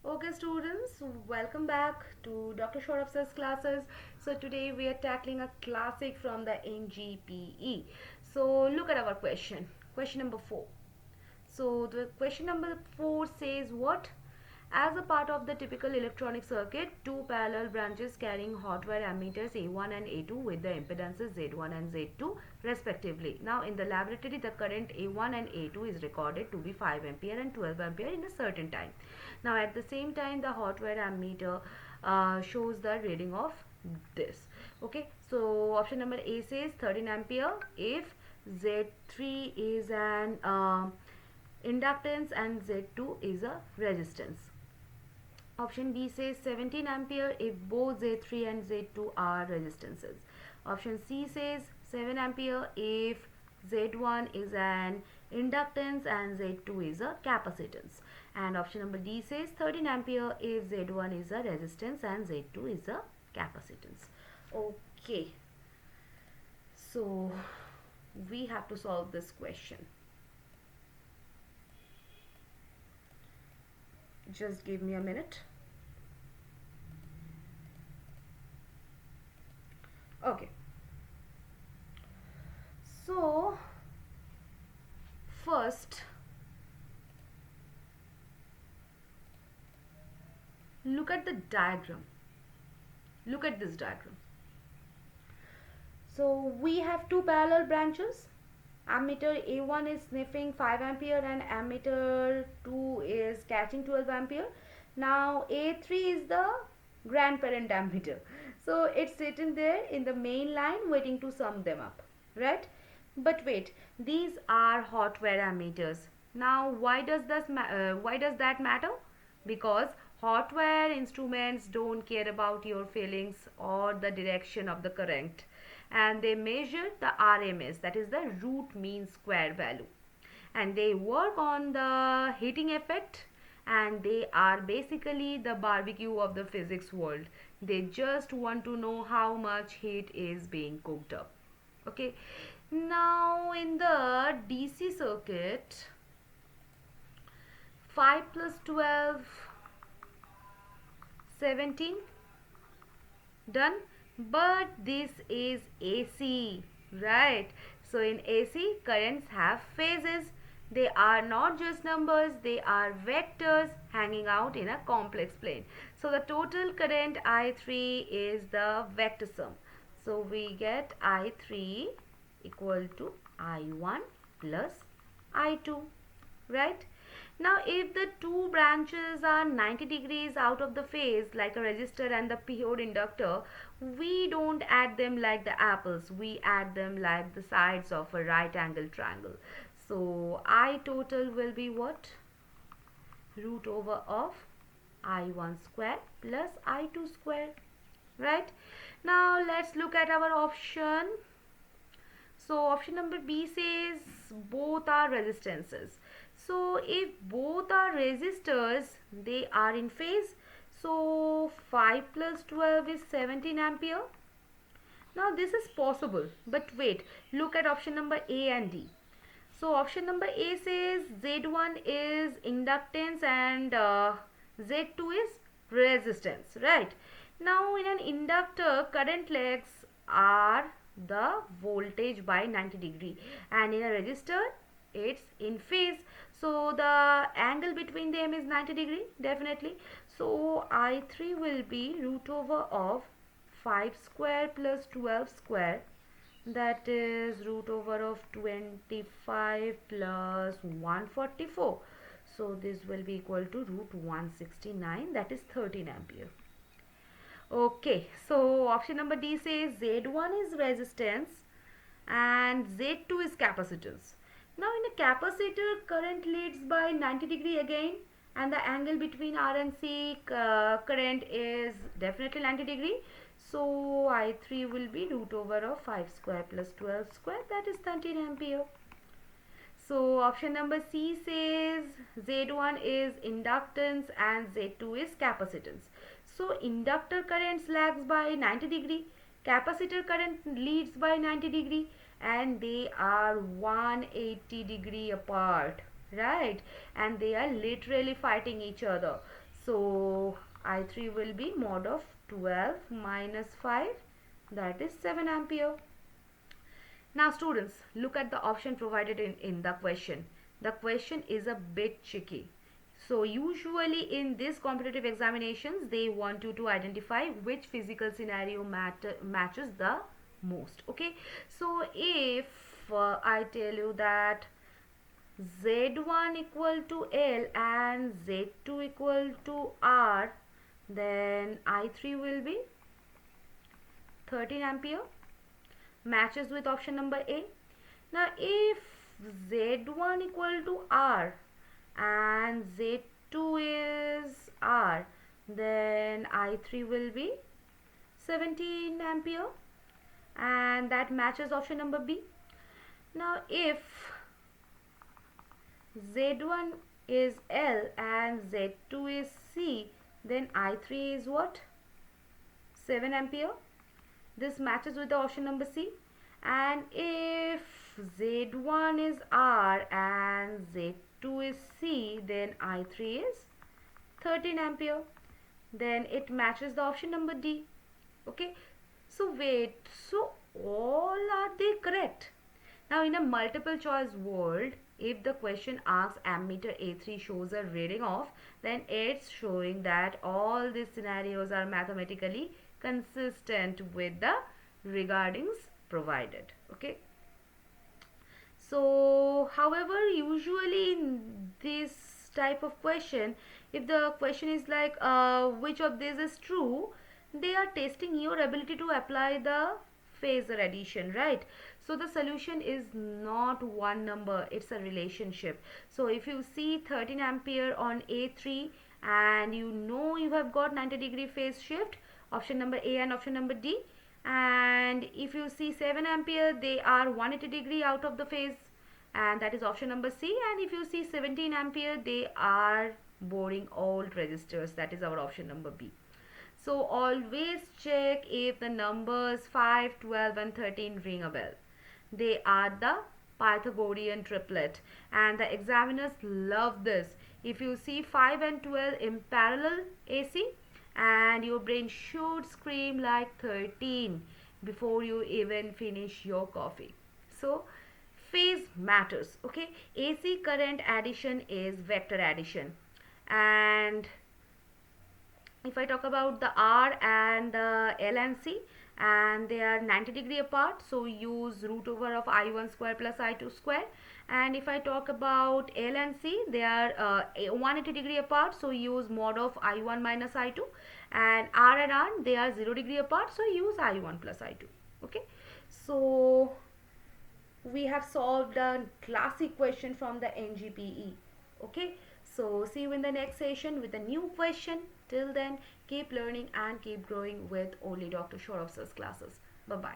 Okay students, welcome back to Dr. Shourab's classes. So today we are tackling a classic from the NGPE. So look at our question. Question number 4. So the question number 4 says what? As a part of the typical electronic circuit, two parallel branches carrying hot wire ammeters A1 and A2 with the impedances Z1 and Z2 respectively. Now in the laboratory, the current A1 and A2 is recorded to be 5 ampere and 12 ampere in a certain time. Now at the same time, the hot wire ammeter shows the reading of this. Okay, so option number A says 13 ampere if Z3 is an inductance and Z2 is a resistance. Option B says 17 ampere if both Z3 and Z2 are resistances. Option C says 7 ampere if Z1 is an inductance and Z2 is a capacitance. And option number D says 13 ampere if Z1 is a resistance and Z2 is a capacitance. Okay, so we have to solve this question. Just give me a minute. Okay, so first look at the diagram. Look at this diagram. So we have two parallel branches. Ammeter A1 is sniffing 5 ampere and ammeter 2 is catching 12 ampere. Now A3 is the grandparent ammeter. So it's sitting there in the main line waiting to sum them up, right? But wait, these are hot wire ammeters. Now why does that matter? Because hot wire instruments don't care about your feelings or the direction of the current, and they measure the RMS, that is the root mean square value, and they work on the heating effect, and they are basically the barbecue of the physics world. They just want to know how much heat is being cooked up. Okay, now in the DC circuit, 5 plus 12, 17, done. But this is AC, right? So in AC, currents have phases. They are not just numbers, they are vectors hanging out in a complex plane. So the total current I3 is the vector sum. So we get I3 equal to I1 plus I2, right? Now if the two branches are 90 degrees out of the phase like a resistor and the pure inductor, we don't add them like the apples, we add them like the sides of a right angle triangle. So I total will be what? Root over of I1 square plus I2 square, right? Now let's look at our option. So option number B says both are resistances. So if both are resistors, they are in phase. So 5 plus 12 is 17 ampere. Now this is possible, but wait, look at option number A and D. So option number A says Z1 is inductance and Z2 is resistance, right? Now in an inductor, current legs are the voltage by 90 degree, and in a resistor it's in phase, so the angle between them is 90 degree definitely. So I3 will be root over of 5 square plus 12 square, that is root over of 25 plus 144. So this will be equal to root 169, that is 13 ampere. Okay, so option number D says Z1 is resistance and Z2 is capacitance. Now in a capacitor, current leads by 90 degree again, and the angle between R and C current is definitely 90 degree. So I3 will be root over of 5 square plus 12 square, that is 13 ampere. So option number C says Z1 is inductance and Z2 is capacitance. So inductor currents lags by 90 degree, capacitor current leads by 90 degree, and they are 180 degree apart, right? And they are literally fighting each other. So I3 will be mod of 12 minus 5, that is 7 ampere. Now students, look at the option provided in the question. The question is a bit tricky. So usually in these competitive examinations, they want you to identify which physical scenario matches the most. Okay. So if I tell you that Z1 equal to L and Z2 equal to R, then I3 will be 13 ampere, matches with option number A. Now if Z1 equal to R and Z2 is R, then I3 will be 17 ampere, and that matches option number B. Now if Z1 is L and Z2 is C, then I3 is what? 7 ampere. This matches with the option number C. And if Z1 is R and Z2 is C, then I3 is 13 ampere. Then it matches the option number D. Okay. So wait, so all are they correct? Now in a multiple choice world, if the question asks ammeter A3 shows a reading of, then it's showing that all these scenarios are mathematically consistent with the regardings provided. Okay. So however, usually in this type of question, if the question is like which of these is true, they are testing your ability to apply the phasor addition, right? So the solution is not one number, it's a relationship. So if you see 13 ampere on A3 and you know you have got 90-degree phase shift, option number A and option number D, and if you see 7 ampere, they are 180 degree out of the phase, and that is option number C. And if you see 17 ampere, they are boring old resistors, that is our option number B. So always check if the numbers 5, 12 and 13 ring a bell. They are the Pythagorean triplet, and the examiners love this. If you see 5 and 12 in parallel AC, and your brain should scream like 13 before you even finish your coffee. So phase matters. Okay, AC current addition is vector addition, and if I talk about the R and the L and C, and they are 90-degree apart, so use root over of I1 square plus I2 square. And if I talk about L and C, they are 180-degree apart, so use mod of I1 minus I2. And R and R, they are 0-degree apart, so use I1 plus I2. Okay, so we have solved a classic question from the NGPE. Okay, so see you in the next session with a new question. Till then, keep learning and keep growing with only Dr. Shorov's classes. Bye bye.